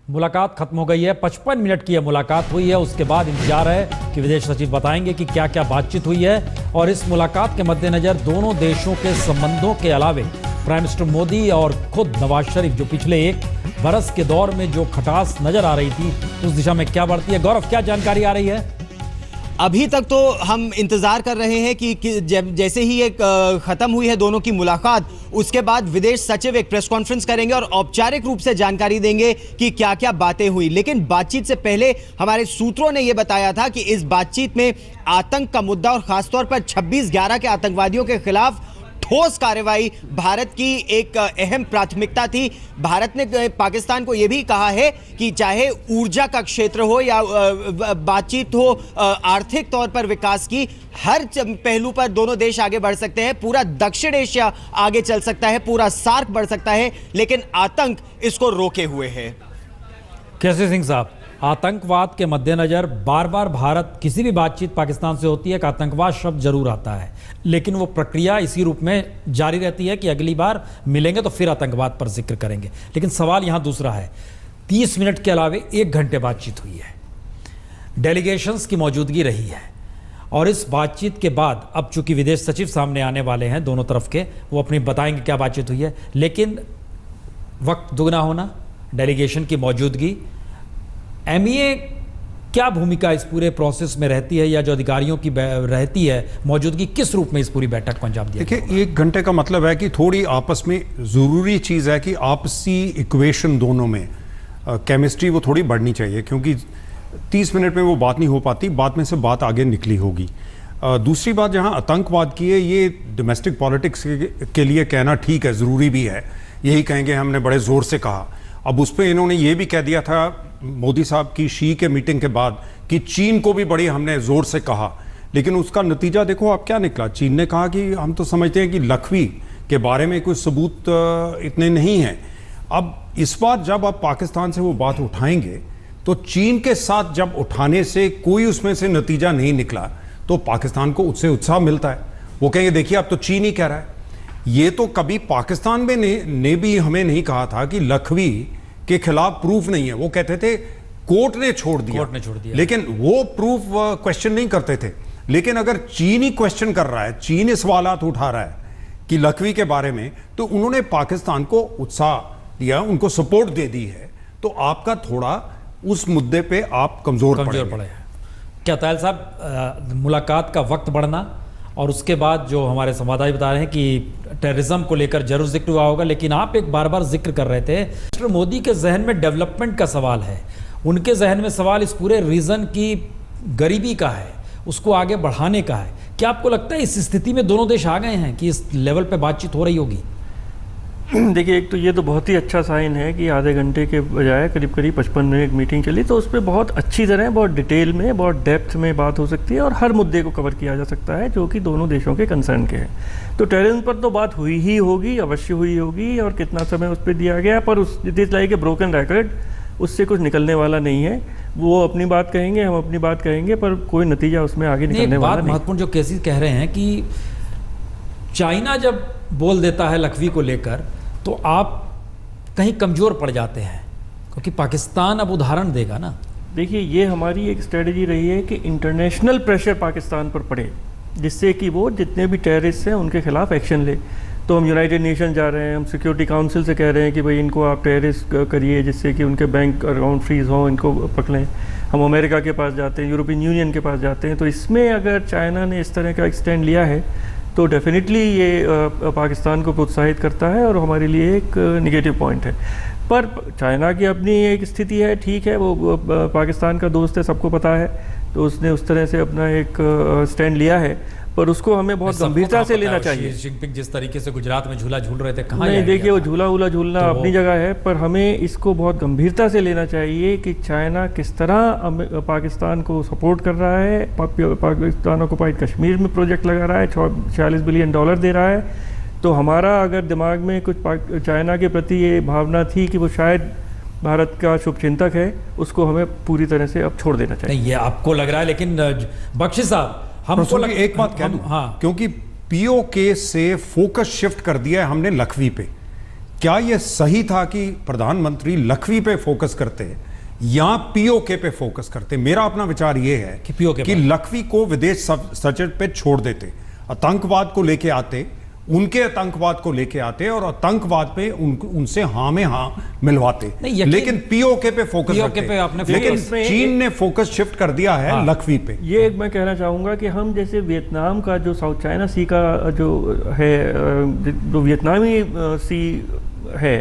मुलाकात खत्म हो गई है। 55 मिनट की यह मुलाकात हुई है। उसके बाद इंतजार है कि विदेश सचिव बताएंगे कि क्या क्या बातचीत हुई है। और इस मुलाकात के मद्देनजर दोनों देशों के संबंधों के अलावे प्राइम मिनिस्टर मोदी और खुद नवाज शरीफ जो पिछले एक बरस के दौर में जो खटास नजर आ रही थी उस दिशा में क्या बढ़ती है। गौरव, क्या जानकारी आ रही है? अभी तक तो हम इंतजार कर रहे हैं कि जैसे ही एक खत्म हुई है दोनों की मुलाकात, उसके बाद विदेश सचिव एक प्रेस कॉन्फ्रेंस करेंगे और औपचारिक रूप से जानकारी देंगे कि क्या क्या बातें हुई। लेकिन बातचीत से पहले हमारे सूत्रों ने यह बताया था कि इस बातचीत में आतंक का मुद्दा और खासतौर पर 26/11 के आतंकवादियों के खिलाफ ठोस कार्रवाई भारत की एक अहम प्राथमिकता थी। भारत ने पाकिस्तान को यह भी कहा है कि चाहे ऊर्जा का क्षेत्र हो या बातचीत हो आर्थिक तौर पर विकास की, हर पहलू पर दोनों देश आगे बढ़ सकते हैं। पूरा दक्षिण एशिया आगे चल सकता है, पूरा सार्क बढ़ सकता है, लेकिन आतंक इसको रोके हुए है। कैसे सिंह साहब, आतंकवाद के मद्देनजर बार बार भारत किसी भी बातचीत पाकिस्तान से होती है कि आतंकवाद शब्द जरूर आता है, लेकिन वो प्रक्रिया इसी रूप में जारी रहती है कि अगली बार मिलेंगे तो फिर आतंकवाद पर जिक्र करेंगे। लेकिन सवाल यहाँ दूसरा है। 30 मिनट के अलावे 1 घंटे बातचीत हुई है, डेलीगेशंस की मौजूदगी रही है, और इस बातचीत के बाद अब चूंकि विदेश सचिव सामने आने वाले हैं दोनों तरफ के, वो अपनी बताएंगे क्या बातचीत हुई है। लेकिन वक्त दुगना होना, डेलीगेशन की मौजूदगी, एमईए क्या भूमिका इस पूरे प्रोसेस में रहती है, या जो अधिकारियों की रहती है मौजूदगी, किस रूप में इस पूरी बैठक को अंजाम दिया? देखिए, 1 घंटे का मतलब है कि थोड़ी आपस में ज़रूरी चीज़ है कि आपसी इक्वेशन दोनों में केमिस्ट्री वो थोड़ी बढ़नी चाहिए, क्योंकि 30 मिनट में वो बात नहीं हो पाती, बाद में से बात आगे निकली होगी। दूसरी बात जहाँ आतंकवाद की है, ये डोमेस्टिक पॉलिटिक्स के लिए कहना ठीक है, ज़रूरी भी है, यही कहेंगे हमने बड़े ज़ोर से कहा। अब उस पर इन्होंने ये भी कह दिया था मोदी साहब की शी के मीटिंग के बाद कि चीन को भी बड़ी हमने ज़ोर से कहा, लेकिन उसका नतीजा देखो आप क्या निकला। चीन ने कहा कि हम तो समझते हैं कि लखवी के बारे में कोई सबूत इतने नहीं हैं। अब इस बार जब आप पाकिस्तान से वो बात उठाएंगे तो चीन के साथ जब उठाने से कोई उसमें से नतीजा नहीं निकला तो पाकिस्तान को उससे उत्साह मिलता है। वो कहेंगे देखिए अब तो चीन ही कह रहा है। ये तो कभी पाकिस्तान में ने भी हमें नहीं कहा था कि लखवी के खिलाफ प्रूफ नहीं है। वो कहते थे कोर्ट ने छोड़ दिया, लेकिन वो प्रूफ क्वेश्चन नहीं करते थे। लेकिन अगर चीन ही क्वेश्चन कर रहा है, चीन ही सवालात उठा रहा है कि लखवी के बारे में, तो उन्होंने पाकिस्तान को उत्साह दिया, उनको सपोर्ट दे दी है, तो आपका थोड़ा उस मुद्दे पे आप कमजोर पड़े हैं। क्या तायल साहब, मुलाकात का वक्त बढ़ना और उसके बाद जो हमारे संवाददाता बता रहे हैं कि टेररिज्म को लेकर जरूर जिक्र हुआ होगा, लेकिन आप एक बार बार जिक्र कर रहे थे मिस्टर मोदी के जहन में डेवलपमेंट का सवाल है, उनके जहन में सवाल इस पूरे रीजन की गरीबी का है, उसको आगे बढ़ाने का है। क्या आपको लगता है इस स्थिति में दोनों देश आ गए हैं कि इस लेवल पे बातचीत हो रही होगी? देखिए, एक तो ये तो बहुत ही अच्छा साइन है कि आधे घंटे के बजाय करीब करीब 55 मिनट मीटिंग चली, तो उस पर बहुत अच्छी तरह, बहुत डिटेल में, बहुत डेप्थ में बात हो सकती है और हर मुद्दे को कवर किया जा सकता है जो कि दोनों देशों के कंसर्न के हैं। तो टेररिज्म पर तो बात हुई ही होगी, अवश्य हुई होगी, और कितना समय उस पर दिया गया, पर उस it is like a broken record, उससे कुछ निकलने वाला नहीं है। वो अपनी बात कहेंगे, हम अपनी बात कहेंगे, पर कोई नतीजा उसमें आगे निकलने वाला नहीं। महत्वपूर्ण जो केसेस कह रहे हैं कि चाइना जब बोल देता है लखवी को लेकर तो आप कहीं कमज़ोर पड़ जाते हैं, क्योंकि पाकिस्तान अब उदाहरण देगा ना। देखिए, ये हमारी एक स्ट्रेटजी रही है कि इंटरनेशनल प्रेशर पाकिस्तान पर पड़े, जिससे कि वो जितने भी टेररिस्ट हैं उनके खिलाफ एक्शन ले। तो हम यूनाइटेड नेशन जा रहे हैं, हम सिक्योरिटी काउंसिल से कह रहे हैं कि भाई इनको आप टेररिस्ट करिए, जिससे कि उनके बैंक अकाउंट फ्रीज हों, इनको पकड़ें। हम अमेरिका के पास जाते हैं, यूरोपियन यूनियन के पास जाते हैं। तो इसमें अगर चाइना ने इस तरह का एक स्टैंड लिया है तो डेफिनेटली ये पाकिस्तान को प्रोत्साहित करता है और हमारे लिए एक नेगेटिव पॉइंट है। पर चाइना की अपनी एक स्थिति है, ठीक है, वो पाकिस्तान का दोस्त है, सबको पता है, तो उसने उस तरह से अपना एक स्टैंड लिया है, पर उसको हमें बहुत गंभीरता से लेना चाहिए। शी जिनपिंग जिस तरीके से गुजरात में झूला झूल रहे थे, कहाँ नहीं, देखिए वो झूलना तो अपनी जगह है, पर हमें इसको बहुत गंभीरता से लेना चाहिए कि चाइना किस तरह पाकिस्तान को सपोर्ट कर रहा है, पाकिस्तान ऑक्युपाइड कश्मीर में प्रोजेक्ट लगा रहा है, $46 बिलियन दे रहा है। तो हमारा अगर दिमाग में कुछ चाइना के प्रति ये भावना थी कि वो शायद भारत का शुभचिंतक है, उसको हमें पूरी तरह से अब छोड़ देना चाहिए। नहीं, ये आपको लग रहा है, लेकिन बख्शी साहब हमको एक बात कह दूं, हाँ, क्योंकि पीओके से फोकस शिफ्ट कर दिया है हमने लखवी पे। क्या यह सही था कि प्रधानमंत्री लखवी पे फोकस करते या पीओके पे फोकस करते? मेरा अपना विचार यह है कि POK कि लखवी को विदेश सचिव पे छोड़ देते, आतंकवाद को लेके आते, उनके आतंकवाद को लेके आते और आतंकवाद पे उनसे हाँ में हाँ मिलवाते, लेकिन पीओके पे फोकस POK पे आपने लेकिन इसमें चीन ने फोकस शिफ्ट कर दिया है हाँ। लखवी पे। ये एक मैं कहना चाहूँगा कि हम जैसे वियतनाम का जो साउथ चाइना सी का जो है, जो वियतनामी सी है,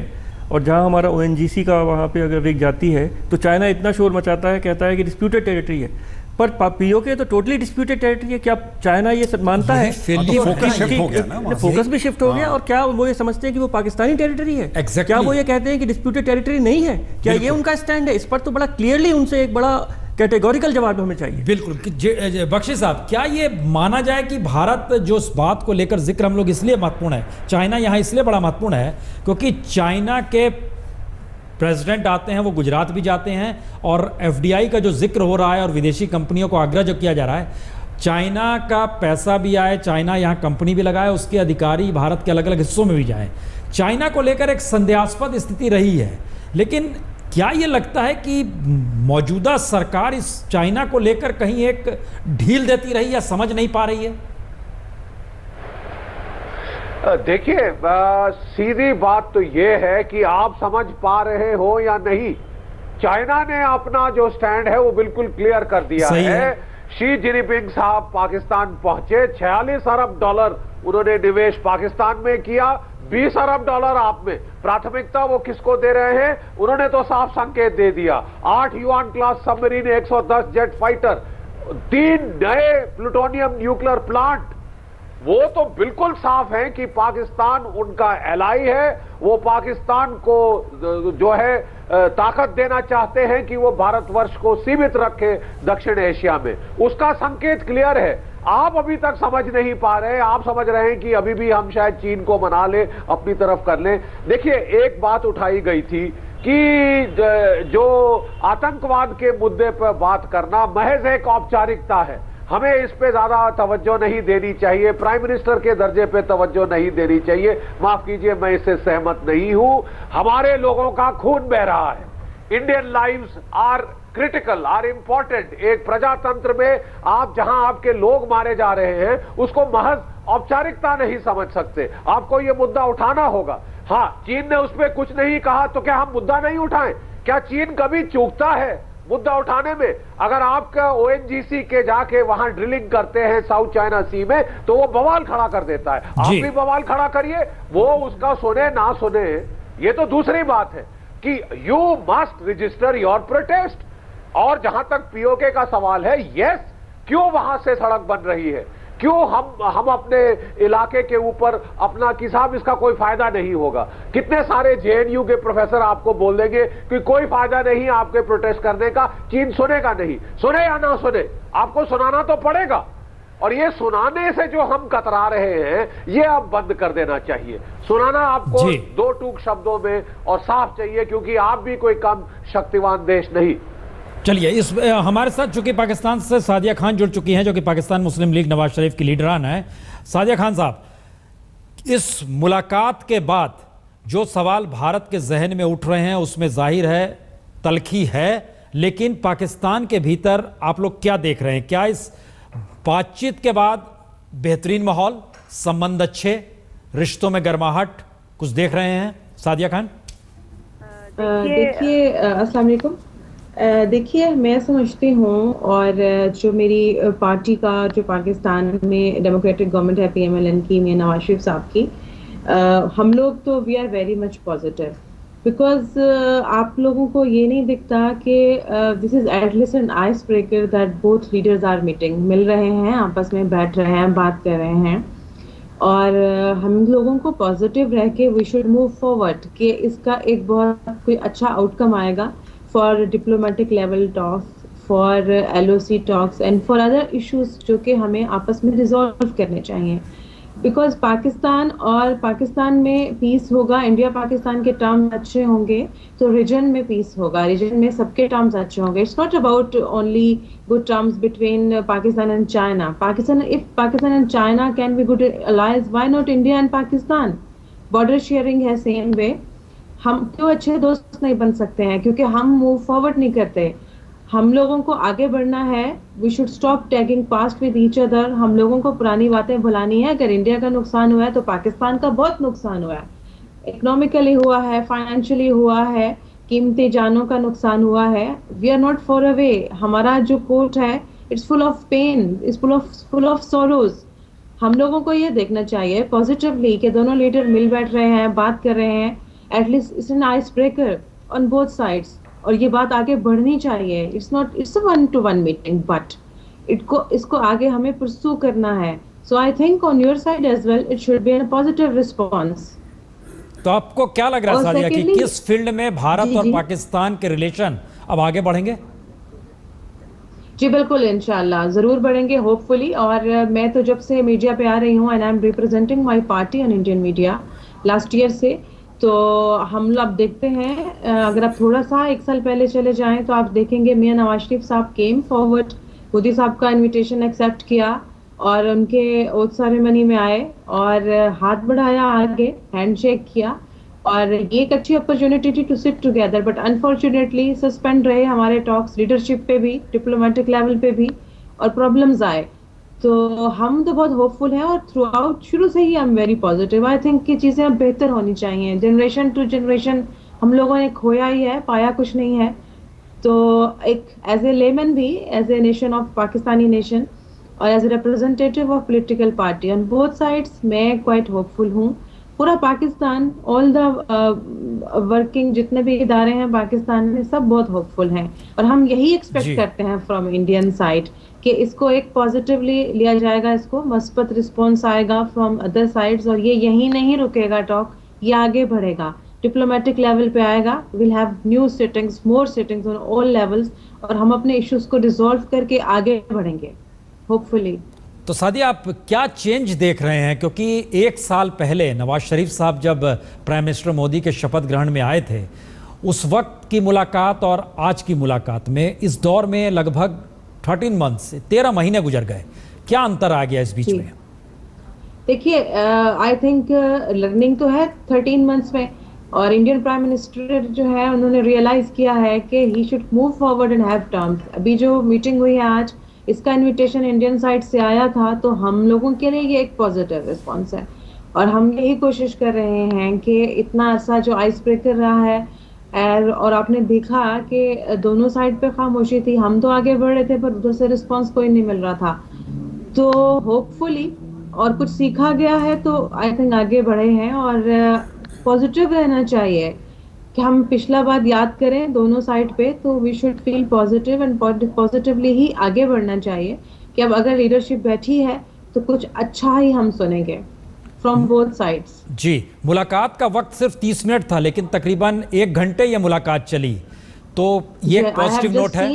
और जहाँ हमारा ONGC का वहाँ पे अगर रिग जाती है तो चाइना इतना शोर मचाता है, कहता है कि डिस्प्यूटेड टेरिटरी है, पर पीओके तो टोटली डिस्प्यूटेड टेरिटरी है। क्या चाइना ये सब मानता है? फोकस शिफ्ट हो गया ना वहाँ से। फोकस भी शिफ्ट हो गया, और क्या वो ये समझते हैं कि वो पाकिस्तानी टेरिटरी है? Exactly. क्या वो ये कहते हैं कि डिस्प्यूटेड टेरिटरी नहीं है? क्या ये उनका स्टैंड है? इस पर तो बड़ा क्लियरली उनसे एक बड़ा कैटेगोरिकल जवाब हमें चाहिए। बिल्कुल। बख्शी साहब, क्या ये माना जाए कि भारत जो इस बात को लेकर जिक्र हम लोग इसलिए महत्वपूर्ण है, चाइना यहाँ इसलिए बड़ा महत्वपूर्ण है क्योंकि चाइना के प्रेसिडेंट आते हैं, वो गुजरात भी जाते हैं, और FDI का जो जिक्र हो रहा है और विदेशी कंपनियों को आग्रह जो किया जा रहा है, चाइना का पैसा भी आए, चाइना यहाँ कंपनी भी लगाए, उसके अधिकारी भारत के अलग अलग हिस्सों में भी जाएं। चाइना को लेकर एक संदेहास्पद स्थिति रही है, लेकिन क्या ये लगता है कि मौजूदा सरकार इस चाइना को लेकर कहीं एक ढील देती रही या समझ नहीं पा रही है? देखिए, सीधी बात तो ये है कि आप समझ पा रहे हो या नहीं, चाइना ने अपना जो स्टैंड है वो बिल्कुल क्लियर कर दिया है। शी जिनपिंग साहब पाकिस्तान पहुंचे, 46 अरब डॉलर उन्होंने निवेश पाकिस्तान में किया, 20 अरब डॉलर आप में। प्राथमिकता वो किसको दे रहे हैं? उन्होंने तो साफ संकेत दे दिया, 8 yuan class submarine, 110 jet fighter, 3 नए प्लूटोनियम न्यूक्लियर प्लांट। वो तो बिल्कुल साफ है कि पाकिस्तान उनका एलाई है, वो पाकिस्तान को जो है ताकत देना चाहते हैं कि वो भारतवर्ष को सीमित रखे दक्षिण एशिया में। उसका संकेत क्लियर है। आप अभी तक समझ नहीं पा रहे, आप समझ रहे हैं कि अभी भी हम शायद चीन को मना ले, अपनी तरफ कर लें। देखिए, एक बात उठाई गई थी कि जो आतंकवाद के मुद्दे पर बात करना महज एक औपचारिकता है, हमें इस पे ज्यादा तवज्जो नहीं देनी चाहिए, प्राइम मिनिस्टर के दर्जे पे तवज्जो नहीं देनी चाहिए। माफ कीजिए, मैं इससे सहमत नहीं हूं। हमारे लोगों का खून बह रहा है, Indian lives are critical, are important. एक प्रजातंत्र में आप जहां आपके लोग मारे जा रहे हैं, उसको महज औपचारिकता नहीं समझ सकते, आपको यह मुद्दा उठाना होगा। हाँ, चीन ने उस पर कुछ नहीं कहा तो क्या हम मुद्दा नहीं उठाएं? क्या चीन कभी चूकता है मुद्दा उठाने में? अगर आपका ONGC के जाके वहां ड्रिलिंग करते हैं साउथ चाइना सी में, तो वो बवाल खड़ा कर देता है। आप भी बवाल खड़ा करिए, वो उसका सुने ना सुने, ये तो दूसरी बात है कि you must register your protest. और जहां तक पीओके का सवाल है, यस, क्यों वहां से सड़क बन रही है? क्यों हम अपने इलाके के ऊपर अपना कि साहब इसका कोई फायदा नहीं होगा? कितने सारे JNU के प्रोफेसर आपको बोल देंगे कि कोई फायदा नहीं आपके प्रोटेस्ट करने का, चीन सुनेगा नहीं। सुने या ना सुने, आपको सुनाना तो पड़ेगा। और ये सुनाने से जो हम कतरा रहे हैं, ये अब बंद कर देना चाहिए। सुनाना आपको दो टूक शब्दों में और साफ चाहिए, क्योंकि आप भी कोई कम शक्तिवान देश नहीं। चलिए, इस हमारे साथ चूंकि पाकिस्तान से सादिया खान जुड़ चुकी हैं, जो कि पाकिस्तान मुस्लिम लीग नवाज शरीफ की लीडरान है। सादिया खान साहब, इस मुलाकात के बाद जो सवाल भारत के जहन में उठ रहे हैं, उसमें जाहिर है तलखी है, लेकिन पाकिस्तान के भीतर आप लोग क्या देख रहे हैं? क्या इस बातचीत के बाद बेहतरीन माहौल, संबंध अच्छे, रिश्तों में गर्माहट कुछ देख रहे हैं? सादिया खान। देखिए, अस्सलाम वालेकुम। देखिए, मैं समझती हूँ, और जो मेरी पार्टी का जो पाकिस्तान में डेमोक्रेटिक गवर्नमेंट है PMLN की, मियां नवाज शरीफ साहब की, हम लोग तो we are very much positive, because आप लोगों को ये नहीं दिखता कि this is at least an ice breaker that both leaders are meeting, मिल रहे हैं, आपस में बैठ रहे हैं, बात कर रहे हैं। और हम लोगों को पॉजिटिव रह के वी शुड मूव फॉरवर्ड कि इसका एक बहुत कोई अच्छा आउटकम आएगा for diplomatic level talks, for LOC talks and for other issues जो कि हमें आपस में रिजॉल्व करने चाहिए। बिकॉज पाकिस्तान और पाकिस्तान में पीस होगा, इंडिया पाकिस्तान के टर्म्स अच्छे होंगे तो रीजन में पीस होगा, रीजन में सबके टर्म्स अच्छे होंगे। It's not about only good terms between Pakistan and China. Pakistan, if Pakistan and China can be good allies, why not India and Pakistan? Border sharing है सेम वे, हम क्यों अच्छे दोस्त नहीं बन सकते हैं? क्योंकि हम मूव फॉरवर्ड नहीं करते। हम लोगों को आगे बढ़ना है। We should stop tagging past with each other. हम लोगों को पुरानी बातें भुलानी है। अगर इंडिया का नुकसान हुआ है तो पाकिस्तान का बहुत नुकसान हुआ है। इकोनॉमिकली हुआ है, फाइनेंशियली हुआ है, कीमती जानों का नुकसान हुआ है। We are not far away. हमारा जो कोर्ट है it's full of pain, it's full of sorrows. हम लोगों को ये देखना चाहिए पॉजिटिवली कि दोनों लीडर मिल बैठ रहे हैं, बात कर रहे हैं। At least it's an ice breaker on both sides, और ये बात आगे बढ़नी चाहिए। It's a 1-to-1 meeting, but इसको आगे हमें परस्यू करना है। So I think on your side as well it should be a positive response. तो आपको क्या लग रहा है और सादिया कि secondly- किस फील्ड में भारत जी, और जी। पाकिस्तान के रिलेशन अब आगे बढ़ेंगे? जी बिल्कुल, इंशाल्लाह ज़रूर बढ़ेंगे, होपफुली। और मैं तो जब से मीडिया पे आ रही हूँ and I am representing my party on Indian media last year से, तो हम लोग अब देखते हैं अगर आप थोड़ा सा 1 साल पहले चले जाएं तो आप देखेंगे मियां नवाज शरीफ साहब केम फॉरवर्ड, मोदी साहब का इनविटेशन एक्सेप्ट किया और उनके ओथ सेरेमनी में आए और हाथ बढ़ाया, आगे हैंडशेक किया। और ये एक अच्छी अपॉर्चुनिटी थी to sit together, but unfortunately suspend रहे हमारे टॉक्स लीडरशिप पे भी, डिप्लोमेटिक लेवल पे भी, और प्रॉब्लम्स आए। तो हम तो बहुत होपफुल हैं और थ्रू आउट शुरू से ही I am very positive. I think कि चीज़ें अब बेहतर होनी चाहिए। जनरेशन टू जनरेशन हम लोगों ने खोया ही है, पाया कुछ नहीं है। तो एक एज ए लेमन भी, as a nation of Pakistani nation और as a representative of political party on both sides, मैं क्वाइट होपफुल हूँ। पूरा पाकिस्तान, ऑल द वर्किंग जितने भी इदारे हैं पाकिस्तान में, सब बहुत होपफुल हैं। और हम यही जी। एक्सपेक्ट करते हैं फ्रॉम इंडियन साइड कि इसको एक पॉजिटिवली लिया जाएगा, इसको मस्बत रिस्पॉन्स आएगा फ्रॉम अदर साइड्स, और ये यहीं नहीं रुकेगा टॉक, ये आगे बढ़ेगा, डिप्लोमेटिक लेवल पे आएगा। Will have new sittings, more sittings on all levels, और हम अपने इश्यूज को रिजॉल्व करके आगे बढ़ेंगे होपफुली। तो सादिया, आप क्या चेंज देख रहे हैं? क्योंकि 1 साल पहले नवाज शरीफ साहब जब प्राइम मिनिस्टर मोदी के शपथ ग्रहण में आए थे, उस वक्त की मुलाकात और आज की मुलाकात में इस दौर में लगभग 13 मंथ्स, 13 महीने गुजर गए। क्या अंतर आ गया इस बीच जी। में? देखिए, आई थिंक लर्निंग तो है 13 मंथ्स में, और इंडियन प्राइम मिनिस्टर जो है उन्होंने रियलाइज किया है कि he should move forward and have terms. अभी जो मीटिंग हुई है आज, इसका इनविटेशन इंडियन साइड से आया था, तो हम लोगों के लिए ये एक पॉजिटिव रिस्पॉन्स है। और हम यही कोशिश कर रहे हैं कि इतना अर्सा जो आइस ब्रेकर रहा है, और आपने देखा कि दोनों साइड पे खामोशी थी, हम तो आगे बढ़ रहे थे पर उधर से रिस्पॉन्स कोई नहीं मिल रहा था। तो होपफुली और कुछ सीखा गया है, तो आई थिंक आगे बढ़े हैं। और पॉजिटिव रहना चाहिए कि हम पिछला बात याद करें दोनों साइड पे, तो we should feel positive and positively ही आगे बढ़ना चाहिए कि अब अगर लीडरशिप बैठी है तो कुछ अच्छा ही हम सुनेंगे फ्रॉम बोथ साइड्स। जी, मुलाकात का वक्त सिर्फ 30 मिनट था, लेकिन तकरीबन 1 घंटे ये मुलाकात चली, तो ये एक पॉजिटिव नोट है।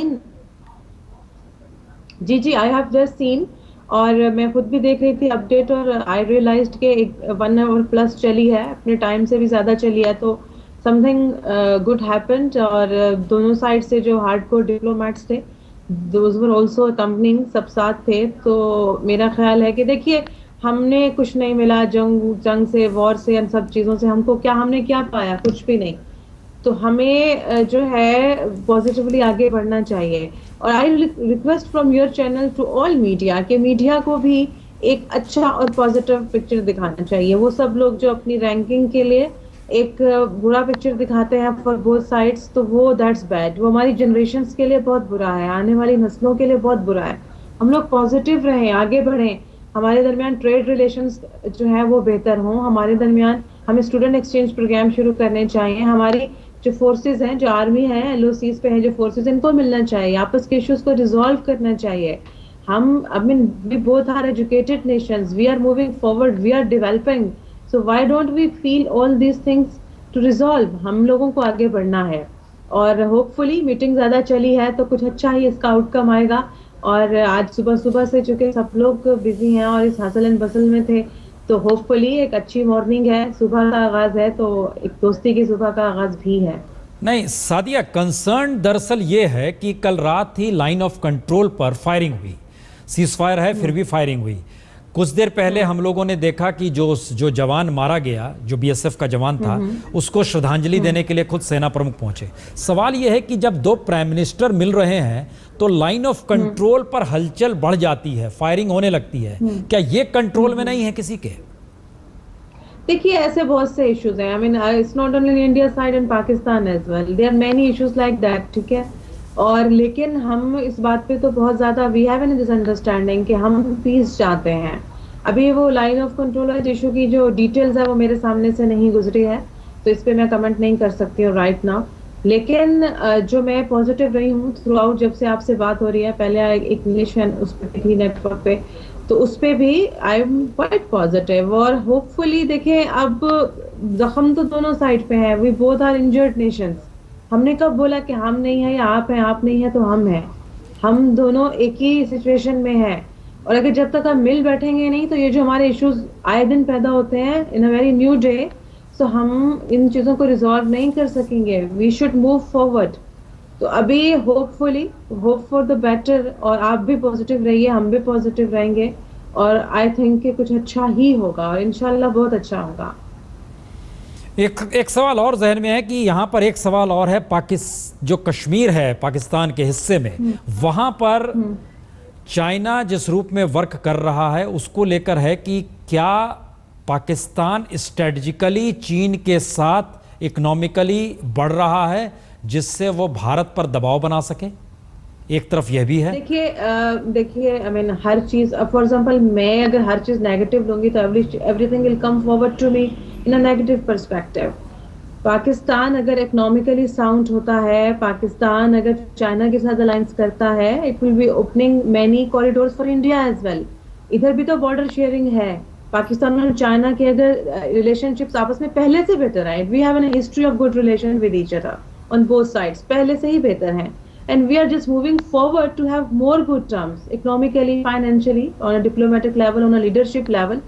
जी, आई हैव जस्ट सीन, और मैं खुद भी देख रही थी अपडेट, और आई रियलाइज्ड कि 1 आवर प्लस चली है, अपने टाइम से भी ज़्यादा चली है। तो समथिंग गुड हैपेंड, और दोनों साइड से जो हार्डकोर डिप्लोमेट्स थे, दोज वर आल्सो अकम्पनिंग, सब साथ थे। तो मेरा ख्याल है कि देखिए, हमने कुछ नहीं मिला जंग से, वॉर से, इन सब चीज़ों से हमने क्या पाया? कुछ भी नहीं। तो हमें जो है पॉजिटिवली आगे बढ़ना चाहिए। और I request from your channel to all media कि मीडिया को भी एक अच्छा और पॉजिटिव पिक्चर दिखाना चाहिए। वो सब लोग जो अपनी रैंकिंग के लिए एक बुरा पिक्चर दिखाते हैं फॉर बोथ साइड्स, तो वो दैट्स बैड। वो हमारी जनरेशन्स के लिए बहुत बुरा है, आने वाली नस्लों के लिए बहुत बुरा है। हम लोग पॉजिटिव रहें, आगे बढ़ें, हमारे दरमियान ट्रेड रिलेशंस जो है वो बेहतर हों, हमारे दरमियान हमें स्टूडेंट एक्सचेंज प्रोग्राम शुरू करने चाहिए, हमारी जो फोर्सेस हैं, जो आर्मी है, LOCs पे हैं जो फोर्सेस, इनको मिलना चाहिए, आपस के इश्यूज को रिजॉल्व करना चाहिए। हम I mean we both are educated nations, we are moving forward, we are developing, so why don't we feel all these things to resolve? हम लोगों को आगे बढ़ना है। और होपफुली मीटिंग ज़्यादा चली है तो कुछ अच्छा ही इसका आउटकम आएगा। और आज सुबह से चूँकि सब लोग बिजी हैं और इस हसल एंड बसल में थे, तो होपफुली एक अच्छी मॉर्निंग है, सुबह का आगाज़ है, तो एक दोस्ती की सुबह का आगाज़ भी है। नहीं सादिया, कंसर्न दरअसल ये है कि कल रात ही लाइन ऑफ कंट्रोल पर फायरिंग हुई, सीज फायर है फिर भी फायरिंग हुई। कुछ देर पहले हम लोगों ने देखा कि जो जवान मारा गया, जो बीएसएफ का जवान था, उसको श्रद्धांजलि देने के लिए खुद सेना प्रमुख पहुंचे। सवाल यह है कि जब दो प्राइम मिनिस्टर मिल रहे हैं तो लाइन ऑफ कंट्रोल पर हलचल बढ़ जाती है, फायरिंग होने लगती है। क्या ये कंट्रोल में नहीं है किसी के? देखिए, ऐसे बहुत से इश्यूज हैं। I mean it's not only India side and Pakistan as well, there are many issues like that, ठीक है। और लेकिन हम इस बात पे तो बहुत ज़्यादा we have an this understanding कि हम पीस चाहते हैं। अभी वो लाइन ऑफ कंट्रोल है इशू की जो डिटेल्स है वो मेरे सामने से नहीं गुजरी है, तो इस पे मैं कमेंट नहीं कर सकती हूँ राइट नाउ। लेकिन जो मैं पॉजिटिव रही हूँ थ्रू आउट, जब से आपसे बात हो रही है, पहले एक इंग्लिश उस पर थी नेटवर्क पे, तो उस पे भी आई एम क्वाइट पॉजिटिव। और होपफुली देखें, अब जख्म तो दोनों साइड पे है, we both are injured nations. हमने कब बोला कि हम नहीं है या आप हैं, आप नहीं है तो हम हैं। हम दोनों एक ही सिचुएशन में हैं, और अगर जब तक हम मिल बैठेंगे नहीं तो ये जो हमारे इश्यूज आए दिन पैदा होते हैं in a very new day, so हम इन चीज़ों को रिजॉल्व नहीं कर सकेंगे। We should move forward. तो अभी hopefully hope for the better, और आप भी पॉजिटिव रहिए, हम भी पॉजिटिव रहेंगे, और आई थिंक कि कुछ अच्छा ही होगा, और इंशाल्लाह बहुत अच्छा होगा। एक सवाल और जहन में है कि यहाँ पर एक सवाल और है, जो कश्मीर है पाकिस्तान के हिस्से में, वहाँ पर चाइना जिस रूप में वर्क कर रहा है उसको लेकर है कि क्या पाकिस्तान स्ट्रेटजिकली चीन के साथ इकोनॉमिकली बढ़ रहा है जिससे वो भारत पर दबाव बना सके? एक तरफ यह भी है। देखिए आई मीन हर चीज, फॉर एग्जांपल मैं अगर हर चीज नेगेटिव लूंगी तो everything will come forward to me in a negative perspective. Pakistan अगर इकोनॉमिकली साउंड होता है, पाकिस्तान अगर चाइना के साथ अलायंस करता है, it will be opening many corridors for India as well. इधर भी तो बॉर्डर शेयरिंग है। पाकिस्तान और चाइना के अगर रिलेशनशिप्स आपस में पहले से बेहतर है, we have an history of good relation with each other on both sides, पहले से ही बेहतर हैं। And we are just moving forward to have more good terms, economically, financially, on a diplomatic level, on a leadership level.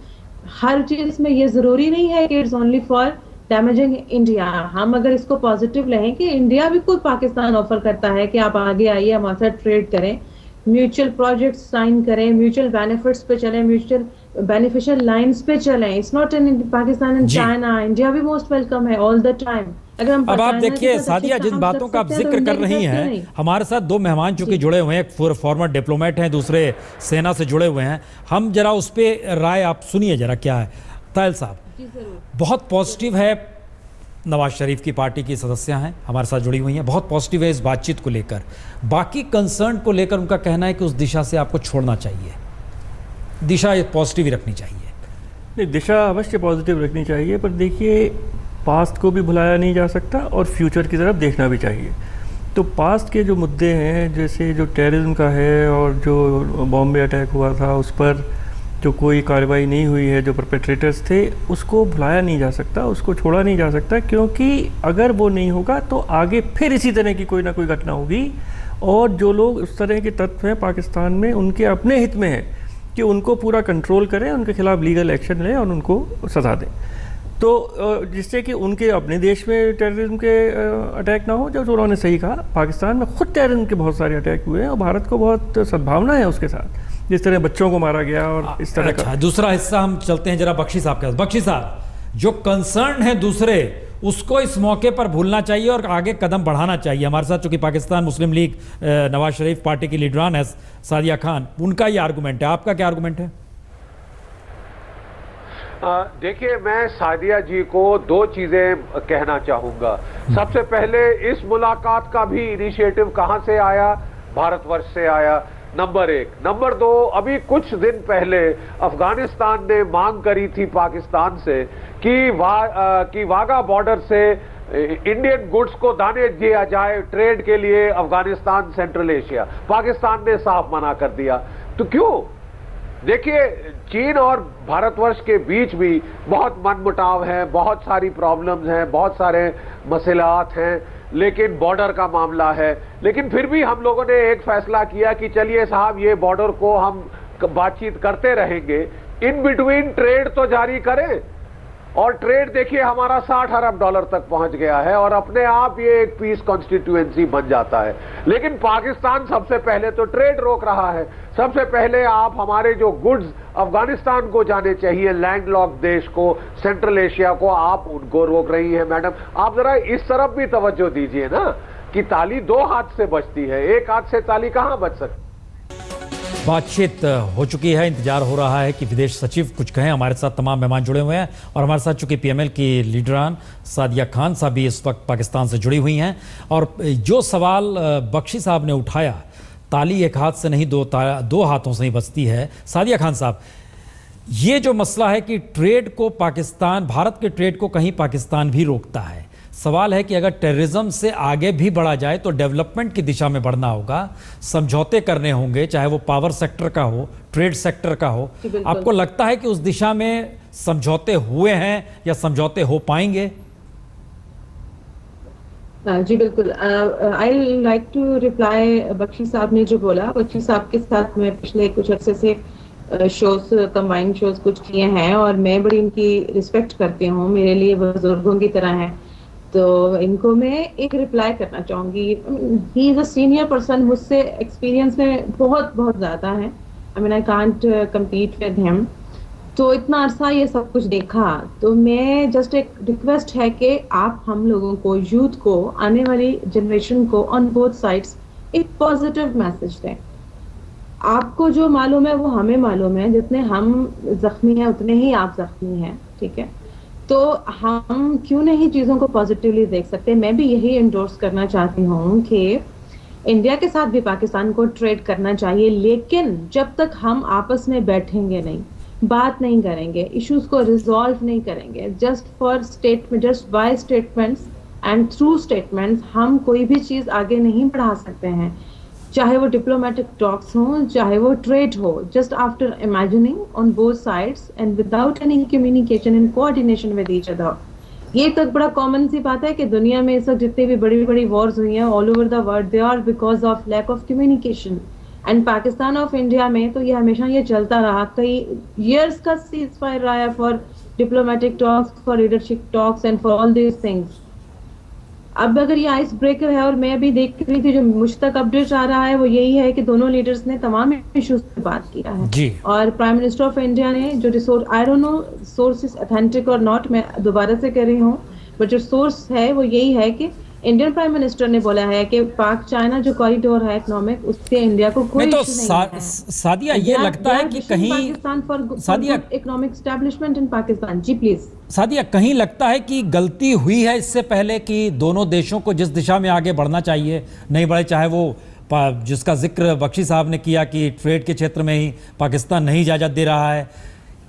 हर चीज में ये जरूरी नहीं है कि it's only for damaging India. हम अगर इसको पॉजिटिव लें कि इंडिया भी खुद पाकिस्तान ऑफर करता है कि आप आगे आइए, हमारे साथ ट्रेड करें, म्यूचुअल प्रोजेक्ट्स साइन करें, म्यूचुअल बेनिफिट्स पे चलें, म्यूचुअल बेनिफिशियल लाइंस पे चलें। It's not in Pakistan and China, India भी मोस्ट वेलकम है ऑल द टाइम। अब आप देखिए सादिया, जिन बातों का आप जिक्र कर रही हैं, हमारे साथ दो मेहमान चूंकि जुड़े हुए हैं, एक फॉर्मर डिप्लोमेट हैं, दूसरे सेना से जुड़े हुए हैं। हम जरा उस पर राय आप सुनिए जरा क्या है। तायल साहब, बहुत पॉजिटिव है, नवाज शरीफ की पार्टी की सदस्य हैं हमारे साथ जुड़ी हुई हैं, बहुत पॉजिटिव है इस बातचीत को लेकर। बाकी कंसर्न को लेकर उनका कहना है कि उस दिशा से आपको छोड़ना चाहिए, दिशा पॉजिटिव ही रखनी चाहिए। नहीं, दिशा अवश्य पॉजिटिव रखनी चाहिए, पर देखिए पास्ट को भी भुलाया नहीं जा सकता और फ्यूचर की तरफ देखना भी चाहिए। तो पास्ट के जो मुद्दे हैं, जैसे जो टेररिज्म का है और जो बॉम्बे अटैक हुआ था उस पर जो कोई कार्रवाई नहीं हुई है, जो परपेट्रेटर्स थे, उसको भुलाया नहीं जा सकता, उसको छोड़ा नहीं जा सकता, क्योंकि अगर वो नहीं होगा तो आगे फिर इसी तरह की कोई ना कोई घटना होगी। और जो लोग उस तरह के तत्व हैं पाकिस्तान में, उनके अपने हित में है कि उनको पूरा कंट्रोल करें, उनके खिलाफ लीगल एक्शन लें और उनको सजा दें, तो जिससे कि उनके अपने देश में टेररिज्म के अटैक ना हो। जो उन्होंने सही कहा, पाकिस्तान में खुद टेररिज्म के बहुत सारे अटैक हुए हैं और भारत को बहुत सद्भावना है उसके साथ, जिस तरह बच्चों को मारा गया और इस तरह का। दूसरा हिस्सा हम चलते हैं जरा बख्शी साहब के पास। बख्शी साहब, जो कंसर्न है दूसरे, उसको इस मौके पर भूलना चाहिए और आगे कदम बढ़ाना चाहिए। हमारे साथ चूंकि पाकिस्तान मुस्लिम लीग नवाज शरीफ पार्टी की लीडरान है सादिया खान, उनका ये आर्गूमेंट है, आपका क्या आर्गूमेंट है? देखिए, मैं सादिया जी को दो चीजें कहना चाहूंगा। सबसे पहले, इस मुलाकात का भी इनिशिएटिव कहां से आया? भारतवर्ष से आया, नंबर एक। नंबर दो, अभी कुछ दिन पहले अफगानिस्तान ने मांग करी थी पाकिस्तान से कि वाघा बॉर्डर से इंडियन गुड्स को दाने दिया जाए ट्रेड के लिए अफगानिस्तान, सेंट्रल एशिया। पाकिस्तान ने साफ मना कर दिया। तो क्यों? देखिए, चीन और भारतवर्ष के बीच भी बहुत मनमुटाव है, बहुत सारी प्रॉब्लम्स हैं, बहुत सारे मसलात हैं, लेकिन बॉर्डर का मामला है। लेकिन फिर भी हम लोगों ने एक फैसला किया कि चलिए साहब, ये बॉर्डर को हम बातचीत करते रहेंगे, इन बिटवीन ट्रेड तो जारी करें। और ट्रेड देखिए हमारा 60 अरब डॉलर तक पहुंच गया है और अपने आप ये एक पीस कॉन्स्टिट्यूएंसी बन जाता है। लेकिन पाकिस्तान सबसे पहले तो ट्रेड रोक रहा है। सबसे पहले आप हमारे जो गुड्स अफगानिस्तान को जाने चाहिए, लैंडलॉक देश को, सेंट्रल एशिया को, आप उनको रोक रही है। मैडम आप जरा इस तरफ भी तवज्जो दीजिए ना कि ताली दो हाथ से बजती है, एक हाथ से ताली कहां बज सकती। बातचीत हो चुकी है, इंतजार हो रहा है कि विदेश सचिव कुछ कहें। हमारे साथ तमाम मेहमान जुड़े हुए हैं और हमारे साथ चूंकि पीएमएल की लीडरान सादिया खान साहब भी इस वक्त पाकिस्तान से जुड़ी हुई हैं। और जो सवाल बख्शी साहब ने उठाया, ताली एक हाथ से नहीं दो हाथों से ही बजती है। सादिया खान साहब, ये जो मसला है कि ट्रेड को पाकिस्तान, भारत के ट्रेड को कहीं पाकिस्तान भी रोकता है। सवाल है कि अगर टेररिज्म से आगे भी बढ़ा जाए तो डेवलपमेंट की दिशा में बढ़ना होगा, समझौते करने होंगे, चाहे वो पावर सेक्टर का हो, ट्रेड सेक्टर का हो। आपको लगता है कि उस दिशा में समझौते हुए हैं या समझौते हो पाएंगे? जी बिल्कुल। I like to reply Bakshi साहब ने जो बोला। बख्शी साहब के साथ मैं पिछले कुछ अर्से से शोज, कंबाइंड शोज कुछ किए हैं और मैं बड़ी इनकी रिस्पेक्ट करती हूँ, मेरे लिए बुजुर्गों की तरह हैं। तो इनको मैं एक रिप्लाई करना चाहूँगी। He is a senior person, मुझसे एक्सपीरियंस में बहुत बहुत ज़्यादा है। I mean I can't compete with him. तो इतना अरसा ये सब कुछ देखा, तो मैं जस्ट एक रिक्वेस्ट है कि आप हम लोगों को, यूथ को, आने वाली जनरेशन को ऑन बोथ साइड्स एक पॉजिटिव मैसेज दें। आपको जो मालूम है वो हमें मालूम है, जितने हम जख्मी हैं उतने ही आप जख्मी हैं, ठीक है? तो हम क्यों नहीं चीज़ों को पॉजिटिवली देख सकते। मैं भी यही इंडोर्स करना चाहती हूँ कि इंडिया के साथ भी पाकिस्तान को ट्रेड करना चाहिए, लेकिन जब तक हम आपस में बैठेंगे नहीं, बात नहीं करेंगे, इश्यूज को रिजॉल्व नहीं करेंगे, just by statements and through statements हम कोई भी चीज़ आगे नहीं बढ़ा सकते हैं। चाहे वो डिप्लोमेटिक टॉक्स हो, चाहे वो ट्रेड हो, just after imagining on both sides and without any communication and coordination with each other. ये तक बड़ा कॉमन सी बात है कि दुनिया में इस वक्त जितनी भी बड़ी बड़ी वॉर्स हुई हैं all over the world, they are because of lack of communication. And Pakistan of India में तो ये हमेशा ये चलता रहा, कई ईयर्स का सीज फायर रहा है for diplomatic talks, for leadership talks and for all these things. अब अगर ये आइस ब्रेकर है, और मैं अभी देख रही थी जो मुझ तक अपडेट आ रहा है वो यही है कि दोनों लीडर्स ने तमाम इश्यूज पे बात किया है जी। और प्राइम मिनिस्टर ऑफ इंडिया ने जो resource, I don't know source is authentic और नॉट, मैं दोबारा से कह रही हूँ, बट जो सोर्स है वो यही है कि इंडियन प्राइम मिनिस्टर ने बोला है कि पाक चाइना जो कॉरिडोर है इकोनॉमिक, उससे इंडिया को कोई तो इश्यू नहीं है। सादिया, ये लगता है कि कहीं Pakistan for Sadia economic establishment in Pakistan. जी प्लीज सादिया, कहीं लगता है कि गलती हुई है इससे पहले कि दोनों देशों को जिस दिशा में आगे बढ़ना चाहिए नहीं बढ़े, चाहे वो जिसका जिक्र बख्शी साहब ने किया कि ट्रेड के क्षेत्र में ही पाकिस्तान नहीं इजाज़त दे रहा है,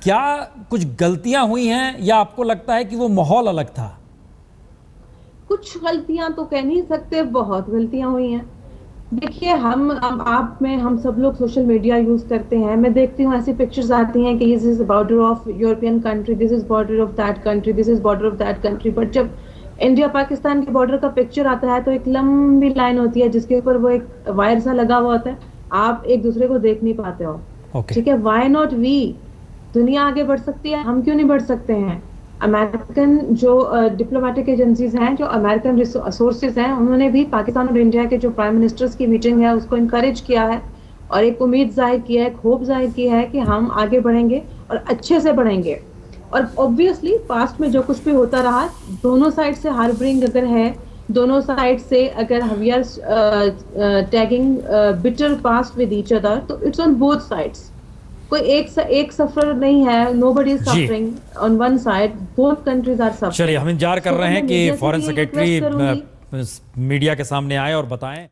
क्या कुछ गलतियां हुई हैं या आपको लगता है कि वो माहौल अलग था? कुछ गलतियां तो कह नहीं सकते, बहुत गलतियां हुई हैं। देखिए हम सब लोग सोशल मीडिया यूज करते हैं। मैं देखती हूँ ऐसी पिक्चर्स आती हैं कि this is border of European country, this is border of that country, this is border of that country, but जब इंडिया पाकिस्तान के बॉर्डर का पिक्चर आता है तो एक लंबी लाइन होती है जिसके ऊपर वो एक वायर सा लगा हुआ होता है, आप एक दूसरे को देख नहीं पाते हो। ठीक है, व्हाई नॉट वी? दुनिया आगे बढ़ सकती है, हम क्यों नहीं बढ़ सकते हैं? अमेरिकन जो डिप्लोमेटिक एजेंसीज हैं, जो अमेरिकन सोर्सेज हैं, उन्होंने भी पाकिस्तान और इंडिया के जो प्राइम मिनिस्टर्स की मीटिंग है उसको इनकरेज किया है और एक उम्मीद जाहिर की है, एक होप जाहिर की है कि हम आगे बढ़ेंगे और अच्छे से बढ़ेंगे। और ऑब्वियसली पास्ट में जो कुछ भी होता रहा, दोनों साइड से हार्बरिंग अगर है, दोनों साइड से अगर we are tagging bitter past with each other, तो इट्स ऑन बोथ साइड्स। कोई एक सफर नहीं है, nobody is suffering on one side, both countries are suffering। चलिए, हम इंतजार कर रहे हैं कि फॉरेन सेक्रेटरी मीडिया के सामने आए और बताएं।